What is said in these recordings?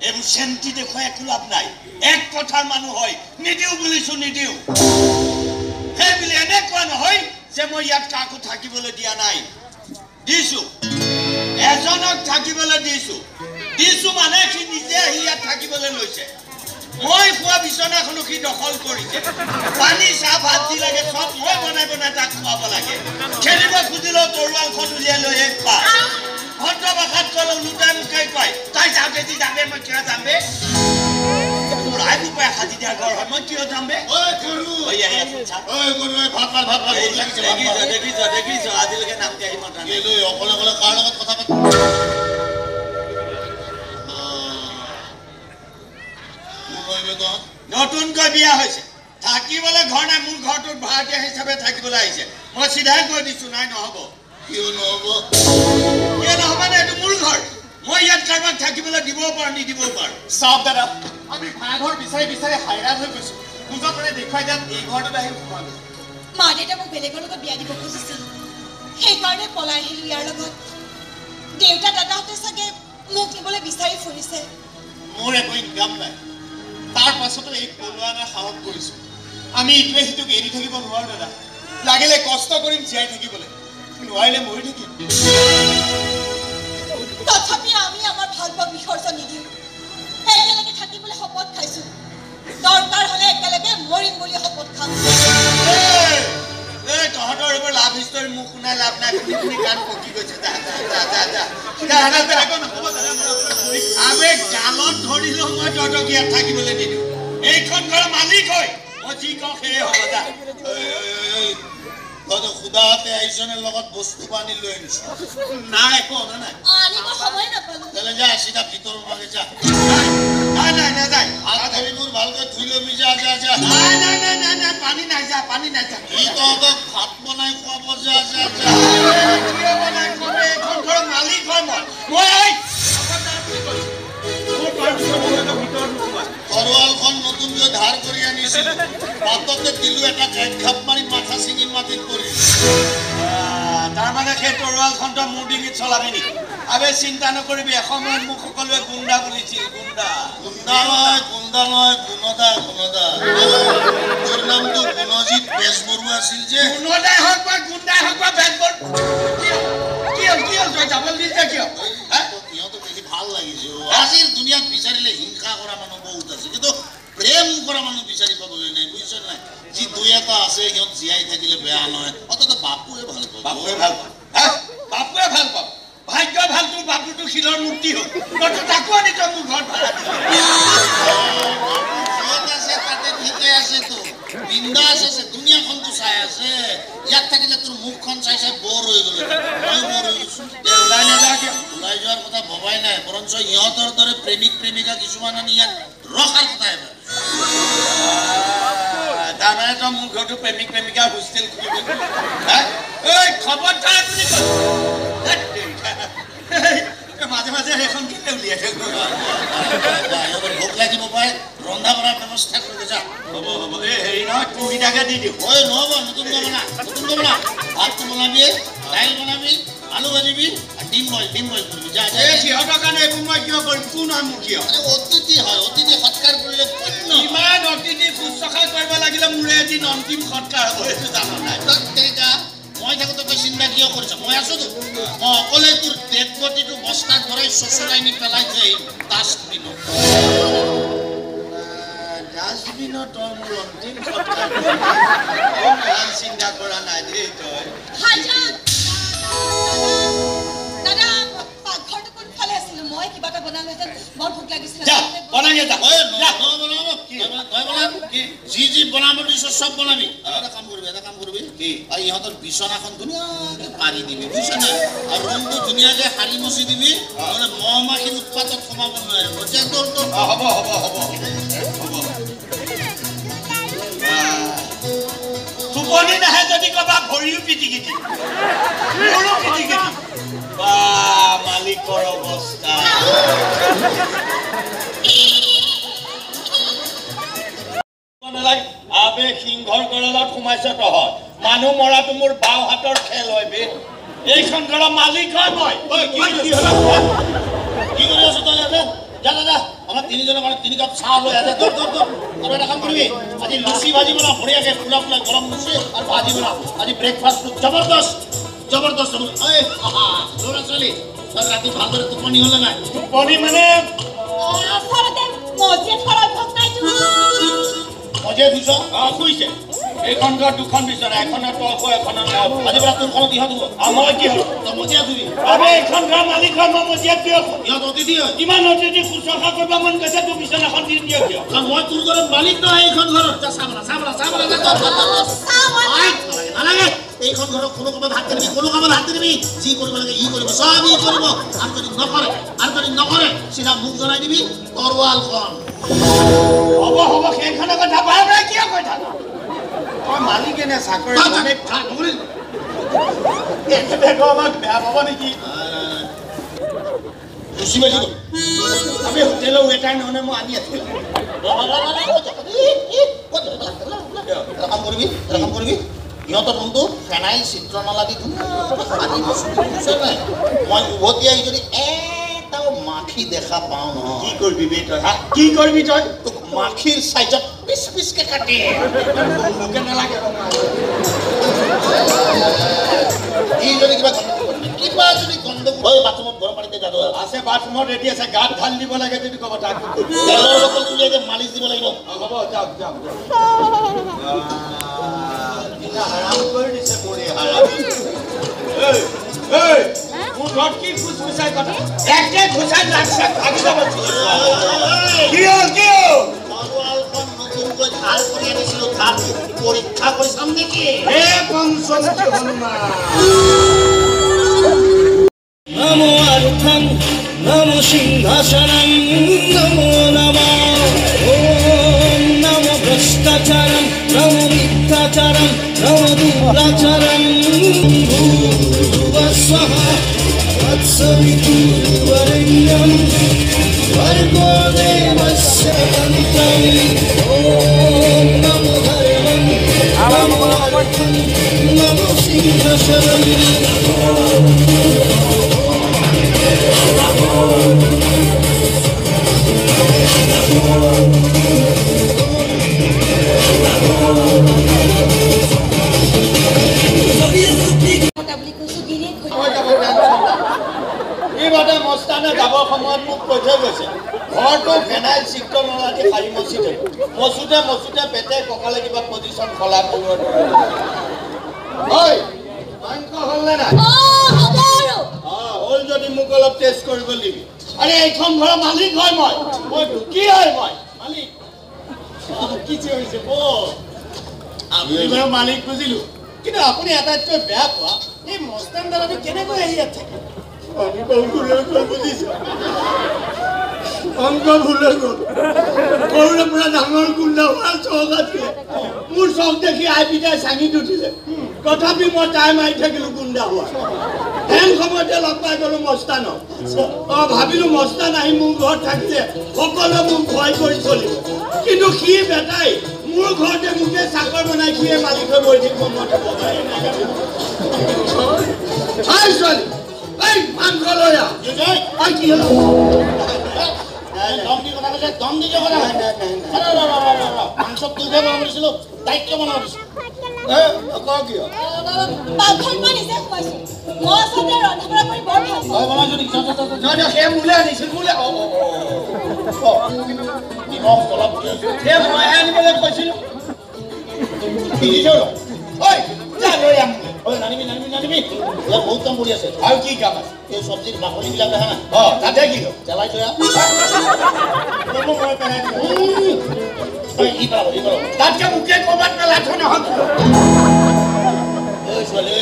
এইবোৰ চেন্টি দেখুৱাই একো লাভ নাই এক কথাৰ মানুহ হয় নিদিও বুলিছো নিদিও সেই বুলি এনেকুৱা নহয় যে মই ইয়াত কাকো থাকিবলৈ দিয়া নাই দিছো এজনক থাকিবলৈ দিছো মানে সি নিজে আহি ইয়াত থাকিবলৈ লৈছে মই খোৱা বিছনাখনো সি দখল কৰিছে পানী চাহ ভাত দি লাগে সব মই বনাই তাক খুৱাব লাগে খেলিব খুজিলেও তৰোৱালখন উলিয়াই লৈ এক পা ভদ্ৰ ভাষাত ক'লে লুটাই মুখাই কয় তই যাবে যি যাবে মই কিয় যামবে আই ৰূপাই সাজি দিয়া ঘৰ হয় মই কিয় যামবে দেখিছ আজিলৈকে নাম দি আহি মতা অকলে কাৰ লগত কথা পাতি নতুনকৈ বিয়া হৈছে থাকিবলৈ ঘৰ নাই মোৰ ঘৰটোত ভাড়াতীয়া হিচাপে থাকিবলৈ আহিছে মই চিধাই কৈ দিছো নাই নহব কিয় নহব মানে এইটো মোৰ ঘৰ মই ইয়াত কাৰোবাক থাকিবলৈ দিবও পাৰো নিদিবও পাৰো চাওক দাদা আমি ভাড়া ঘৰ বিচাৰি হাইৰাণ হৈ গৈছো বুজত মানে দেখুৱাই দিয়াত এই ঘৰটোত আহি সোমালো মা দেউতা মোক বেলেগৰ লগত বিয়া দিব খুজিছিল সেইকাৰণে পলাই আহিলো ইয়াৰ লগত দেউতা দাদাহঁতে চাগে মোক নিবলৈ বিচাৰি ফুৰিছে মোৰ একো ইনকাম নাই তাৰ পাছতো এই পলোৱানা সাহস কৰিছো আমি ইটোৱে সিটোক এৰি থাকিব নোৱাৰো দাদা লাগিলে কষ্ট কৰিম জীয়াই থাকিবলৈ নোৱাৰিলে মৰি থাকিম তথাপি আমি আমাৰ ভাল পোৱা বিসৰ্জন নিদিওঁ একেলগে থাকিবলৈ শপত খাইছো দৰকাৰ হলে একেলগে মৰিম বুলি শপত খাম তহঁতৰ এইবোৰ লাভ হিষ্টৰী মোক শুনাই লাভ নাই শুনি গান পকি গৈছে আমি গালত ধৰিলেও মই তহঁতক ইয়াত থাকিবলৈ নিদিওঁ এইখন ঘৰৰ মালিক হয় মই যি কওঁ সেয়ে হ'ব যা খুদাতে আইজনৰ লগত বস্তু পানী লৈ আনিছো নাই একো অনা নাই আনিব সময় নাপালো তেলে যা চিধা ভিতৰ মাগে যা নাই নাযায় মোৰ ভালকৈ ধুই লবি যা নাই পানী নাই যা ই তহঁতক ভাত বনাই খুৱাব যা কিয় বনাই খুৱাব এইখন ঘৰৰ মালিক হয় মই তৰোৱালখন নতুনকৈ ধাৰ কৰি আনিছিল পাততে দিলো এটা ঘাপ মাৰি মাথা চিঙি মাটিত পৰি তাৰমানে সেই তৰোৱালখনটো মোৰ ডিঙিত চলাবি নেকি আবে চিন্তা নকৰিবি এসময়ত মোক সকলোৱে গুণ্ডা বুলিছিল গুণ্ডা নহয় গুণদা তোৰ নামটো গুণজিৎ বেজবৰুৱা আছিল যে গুণদাই হওক বা গুণ্ডাই হওক বা বেজবৰুৱা কি হ'ল তই যাবলৈ দিছে কিয় সিহঁতক দেখি ভাল লাগিছে আজিৰ দুনিয়াত বিচাৰিলে হিংসা কৰা মানুহ বহুত আছে কিন্তু প্ৰেম কৰা মানুহ বিচাৰি পাবলৈ নাই বুজিছ নাই যি দুই এটা আছে সিহঁত জীয়াই থাকিলে বেয়া নহয় অন্তত বাপুৱে ভাল পাব ভাগ্য ভাল তোৰ বাপুটো শিলৰ মূৰ্তি হ'ল তাকো আনি তই মোৰ ঘৰত ভাড়া আছে তাতে ঠিকে আছে তো বিন্দাছ আছে দুনিয়াখনটো চাই আছে ইয়াত থাকিলে তোৰ মুখখন চাই বৰ হৈ গ'ল মই বৰ হৈ গৈছো ওলাই যোৱাৰ কথা ভবাই নাই বৰঞ্চ সিহঁতৰ দৰে প্ৰেমিকা কিছুমান আনি ইয়াত ৰখাৰ কথাই তাৰমানে তই মোৰ ঘৰটো প্ৰেমিকা হোষ্টেল খুলিব খবৰদাৰ বুলি মাজে সেইখন কেলে উলিয়াই ভোক লাগিব পাৰে ৰন্ধা বঢ়াৰ ব্যৱস্থা কৰি যা হ'ব এই হেৰি নহয় তুমিটাকে দি দিওঁ নহ'ব নতুন বনা ভাতটো বনাবি দাইল বনাবি আলু ভাজিবি ডিম বইল কৰিবি যা সিহঁতৰ কাৰণে এইবোৰ মই কিয় কৰিম কোন হয় মোৰ কিয় অতিথি সৎকাৰ কৰিলে ইমান অতিথি শুশ্ৰূষা কৰিব লাগিলে মোৰে এদিন অন্তিম সৎকাৰ হ'ব এইটো জানো নাই মই থাকোঁতে তই চিন্তা কিয় কৰিছ মই আছোতো মই অকলে তোৰ ডেড বডিটো বস্তাত ভৰাই চচৰাই নি পেলাই থৈ আহিম ডাষ্টবিনত তই মোৰ অন্তিম সৎকাৰ চিন্তা কৰা নাই দেই তই দাদা পাকঘৰটো কোনফালে আছিল মই কিবা এটা বনালোহেঁতেন বৰ ভোক লাগিছিল যি বনাব দিছ চব বনাবি এটা কাম কৰিবি ইহঁতৰ বিচনাখন ধুনীয়াকৈ পাৰি দিবি বুজিছ নাই আৰু ৰুমটো ধুনীয়াকৈ সাৰি মচি দিবি নহ'লে মহ মাখিৰ উৎপাতত সোমাব নোৱাৰিব হ'ব টোপনি নাহে যদি কবা ভৰিও পিটিকি দিম মোৰো পিটিকি দিম মালিকৰ অৱস্থা আবে সিংহৰ গড়ালত সোমাইছ তহঁত মানুহ মৰাটো মোৰ বাওঁ হাতৰ খেল হয় বে এইখন ঘৰৰ মালিক হয় মই কি কৰি আছো তই যা আমাৰ লৈ আছে তোৰ আৰু এটা কাম কৰিবি আজি লুচি ভাজি বনা বঢ়িয়াকে ফুলা ফুলা গৰম লুচি আৰু ভাজি বনা আজি ব্ৰেকফাষ্ট জবৰদস্ত এই ল'ৰা ছোৱালী তই ৰাতি ভালদৰে টোপনি হ'লে নাই টোপনি মানে আচলতে মজিয়াত কৰা অভ্যাস নাইতো মজিয়া দিছ শুইছে এইখন ঘৰ দুখন বিচনা এখনত তই শুৱ এখনত আজি পৰা তোৰ খনত ইহঁত হ'ব মই কি হ'ল তই মজিয়া দিবি আবে এইখন ঘৰ মালিক হয় মই মজিয়াত কিয় ইহঁত অতিথি হয় ইমান অতিথি শুশ্ৰূষা কৰিব মন গৈছে তোৰ বিচনাখন দি দিয় কিয় কাৰণ মই তোৰ ঘৰত মালিক নহয় এইখন ঘৰত নালাগে এইখন ঘৰত কোনো কামত হাত দিবি যি কৰিব লাগে ই কৰিব চব ই কৰিব আৰু যদি নকৰে চিধা মুখ জনাই দিবি তৰোৱালখন হ'ব সেইখনৰ কথা বাৰে কিয় কৈ থাক তই মালিক এনে চাকৰি আমাক বেয়া পাব নেকি লুচি ভাজি আমি হোটেলৰ ৱেটাৰ নহ'লে মই আনি আছো কাম কৰিবি ইহঁতৰ ৰুমটো ফেনাইল চিত্ৰনলা দি নাই মই উভতি আহি যদি এটাও মাখি দেখা পাওঁ নহয় কি কৰিবি বে তই কি কৰিবি তই তোক মাখিৰ চাইজত পিচ পিচকে কাটি মোকে নালাগে কিবা যদি গণ্ডগোল বাথৰুমত গৰম পানীতে গা ধোৱা আছে বাথৰুমত ৰেডি আছে গাত ঢাল দিব লাগে যদি ক'ব তাক তেলৰ বটল উলিয়াই যে মালিচ দিব লাগিব হ'ব যাওক হাৰাম কৰি দিছে মোৰে হাৰাম মোৰ ঘৰত কি খুচখুচাই কথা একে খুচাই লাগছে ভাগি যাব কি নতুনকৈ ধাৰ কৰি আনিছিলো ধাৰ পৰীক্ষা কৰি চাম নেকি হে পঞ্চমুখী হনুমান নমো অর্থং নমো সিংহাসনং নমো নমঃ ওম নমো ভ্রষ্টাচারং নমো মিথ্যাচারং নমো দুরাচারং ভূর্ভুবস্বঃ তৎসবিতুর্বরেণ্যং ভর্গো দেবস্য ধীমহি ওম নমো ধর্মং নমো অর্থং নমো সিংহাসনং এইবাৰে মস্তানে যাবৰ সময়ত মোক কৈ থৈ গৈছে ঘৰটো ফেনাইল চিক্ট নলা দি সাৰি মচুতে পেটে কঁকালে কিবা পজিশ্যন সলাই কৰিব মাংস হ'লনে নাই হ'ল যদি মোক অলপ টেষ্ট কৰিব দিবি আৰে এইখন ঘৰৰ মালিক হয় মই ঢুকি হয় মই মালিক কি হৈছে আপুনি বাৰু মালিক বুজিলো কিন্তু আপুনি আটাইতকৈ বেয়া পোৱা এই মস্তান দাদাটো কেনেকৈ আহি ইয়াত থাকে অংক ভুলে গ'ল বুজিছো অংক ভুলে গ'ল সৰুৰে পৰা ডাঙৰ গুণ্ডা হোৱাৰ চখ আছিলে মোৰ চখ দেখি আই পিতাই চাঙিত উঠিলে তথাপি মই টাই মাৰি থাকিলো গুণ্ডা হোৱা হেন সময়তে লগ পাই গ'লো মস্তানক ভাবিলো মস্তান আহি মোৰ ঘৰত থাকিলে সকলোৱে মোক ভয় কৰি চলিব কিন্তু সি বেটাই মোৰ ঘৰতে মোকে চাকৰ বনাই সিয়ে মালিক হৈ বহি থাকিব মতে বগাই ছোৱালী এই মাংস লৈ আহ কি হ'ল দম দি কথা কৈছে দম দি কথা মাংস তোকে বনাব দিছিলো দায়িত্ব বনাব দিছিলো কিয় পাকঘৰত মই নিজে সোমাইছো মই আচলতে ৰন্ধা বঢ়া কৰি বৰ ভাল পাওঁ বনাই যদি সেই মোলে আনিছিল মোলে নিমখ অলপ সেই মই আনিবলৈ কৈছিলো লৈ আম নানিবি ইয়াত বহুত কাম কৰি আছে আৰু কি কাম আছে এই চব্জিৰ বাকলিবিলাক দেখা নাই তাতে কি হ'ল পেলাই থৈ ই পেলাব তাতকে মোকে ক'ৰবাত পেলাই থৈ নহ'ল এই ছোৱালী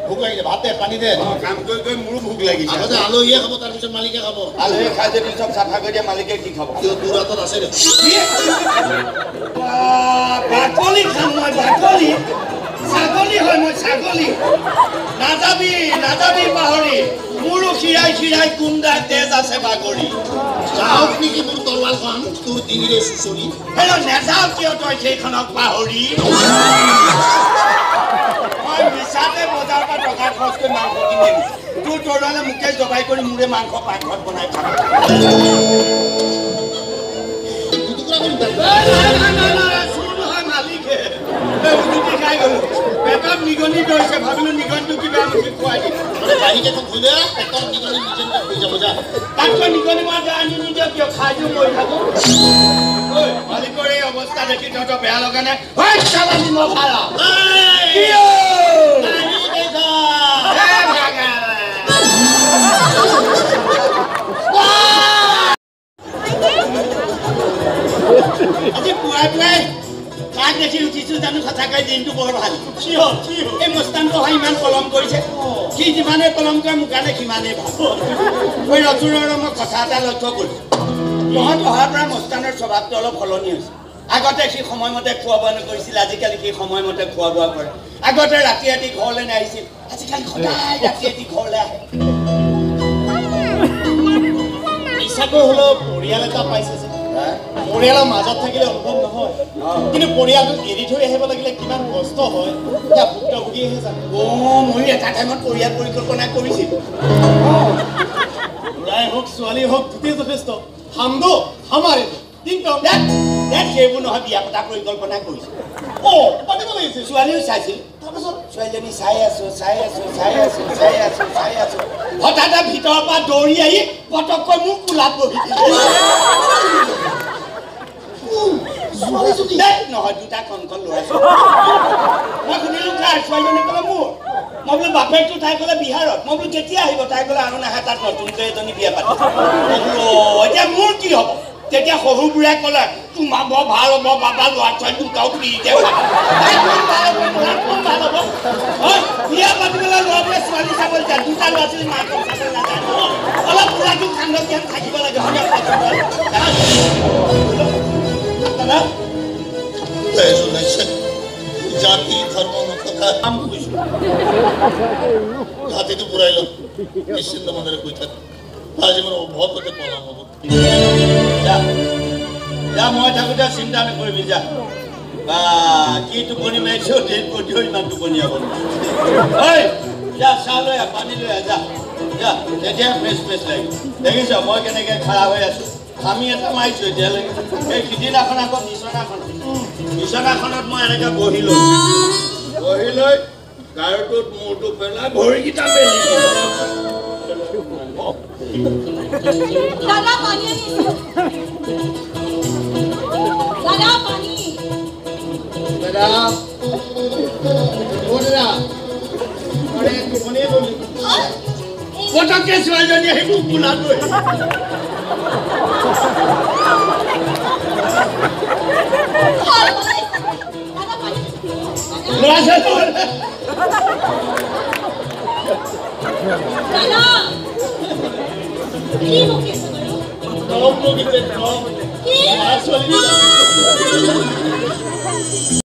ভোক লাগিছে ভাত দে পানী দে কাম কৰি কৰি মোৰো ভোক লাগিছে আগতে আলহীয়ে খাব তাৰপিছত মালিকে খাব আলহী খাই যদি চব চাফা কৰি দিয়ে মালিকে কি খাব তোৰ হাতত আছে দে বাকলি খাম মই বাকলি ছাগলী হয় মই ছাগলী নাযাবি পাহৰি মোৰো খিৰাই কুন্দা তেজ আছে বাগৰি যাওক নেকি মোৰ তৰোৱালখন তোৰ ডিঙিৰে চুচৰি নেযাও কিয় তই সেইখনক পাহৰি মই মিছাতে বজাৰৰ পৰা টকা খৰচ কৰি মাংস কিনি আনিছো তোৰ তৰোৱালে মোকে জবাই কৰি মোৰে মাংস পাকঘৰত বনাই খাব পেটত নিগনি ধৰিছে ভাবিলো নিগনিটো কিবা মুখি খুৱাই দিম কাহিকেইখন খুলে পেটৰ নিগনি নিজে নিজে হৈ যাব যা তাতকৈ নিগনি মাছ আনি নিদিয় কিয় খাই দিওঁ মই থাকো মালিকৰ এই অৱস্থা দেখি তহঁতৰ বেয়া লগা নাই হয় চালানি মই ভাড়া আজি পুৱাই পুৱাই কাক দেখি উঠিছোঁ জানো সঁচাকৈ দিনটো বৰ ভাল এই মস্তানটো হয় ইমান পলম কৰিছে সি যিমানেই পলম কৰে মোৰ কাৰণে সিমানেই ভাল মই ৰতুৰৰ মই কথা এটা লক্ষ্য কৰিছোঁ তহঁত অহাৰ পৰা মস্তানৰ স্বভাৱটো অলপ সলনি হৈছে আগতে সি সময়মতে খোৱা বোৱা নকৰিছিল আজিকালি সি সময়মতে খোৱা বোৱা কৰে আগতে ৰাতি ৰাতি ঘৰলৈ নাহিছিল আজিকালি সদায় ৰাতি ৰাতি ঘৰলৈ আহে ইচ্ছাকৈ হ'লেও পৰিয়াল এটা পাইছে যে পৰিয়ালৰ মাজত থাকিলে অনুভৱ নহয় কিন্তু পৰিয়ালটোক এৰি থৈ আহিব লাগিলে কিমান কষ্ট হয় এতিয়া ভুক্তভোগীহে জানে মই এটা টাইমত পৰিয়াল পৰিকল্পনা কৰিছিলোঁ ল'ৰাই হওক ছোৱালী হওক গোটেই যথেষ্ট হামদো আমাৰে সেইবোৰ নহয় বিয়া পতা পৰিকল্পনা কৰিছোঁ পাতিব লাগিছিল ছোৱালীও চাইছিল তাৰপাছত ছোৱালীজনী চাই আছো হঠাৎ ভিতৰৰ পৰা দৌৰি আহি পটককৈ মোক কোলাত বহি নহয় দুটা কণকণ ল'ৰাইছো মই সুধিলো কাৰ ছোৱালীজনী ক'লে মোৰ মই বোলো বাপেকটো তাই ক'লে বিহাৰত মই বোলো কেতিয়া আহিব তাই ক'লে আৰু নাহে তাত নতুনকৈ এজনী বিয়া পাতিব এতিয়া মোৰ কি হ'ব তেতিয়া শহু বুঢ়াই ক'লে তোমাৰ বৰ ভাল হ'ব বাবা ল'ৰা ছোৱালী দুটাও ফ্ৰীতে ভাল হ'ব বিয়া পাতিবলৈ ল'ৰাবোৰে ছোৱালী চাবলৈ যায় দুটা ল'ৰা ছোৱালী মাকক চাবলৈ নাযায় অলপ ল'ৰাটো ঠাণ্ডা জ্ঞান থাকিব লাগে জাতি ধৰ্ম নথকা কাম কৰিছোঁ জাতিটো পুৰাই লওঁ নিশ্চিন্ত মনেৰে কৈ থাক আজি মোৰ অভৱতে পলম হ'ব যা মই থাকোঁতে চিন্তা নকৰিবি যা বা কি টোপনি মাৰিছো প্ৰতিও ইমান টোপনি হ'ব ঐ যা চাহ লৈ আহ পানী লৈ আহ যা যা তেতিয়া ফ্ৰেছ লাগিব দেখিছ মই কেনেকৈ খাৰা হৈ আছোঁ আমি এটা মাৰিছোঁ এতিয়ালৈকে এই সিদিনাখন আকৌ বিচনাখনত মই এনেকৈ বহি লৈ গাৰুটোত মূৰটো পেলাই ভৰিকেইটা মেলি দাদা পানী আনিছো দাদা পানী পটককে ছোৱালীজনী আহি মোক কোলাত লৈ ল'ৰা ছোৱালী দাদা কি বকি আছে বাৰু দৰৱ লগিছে কি ল'ৰা ছোৱালী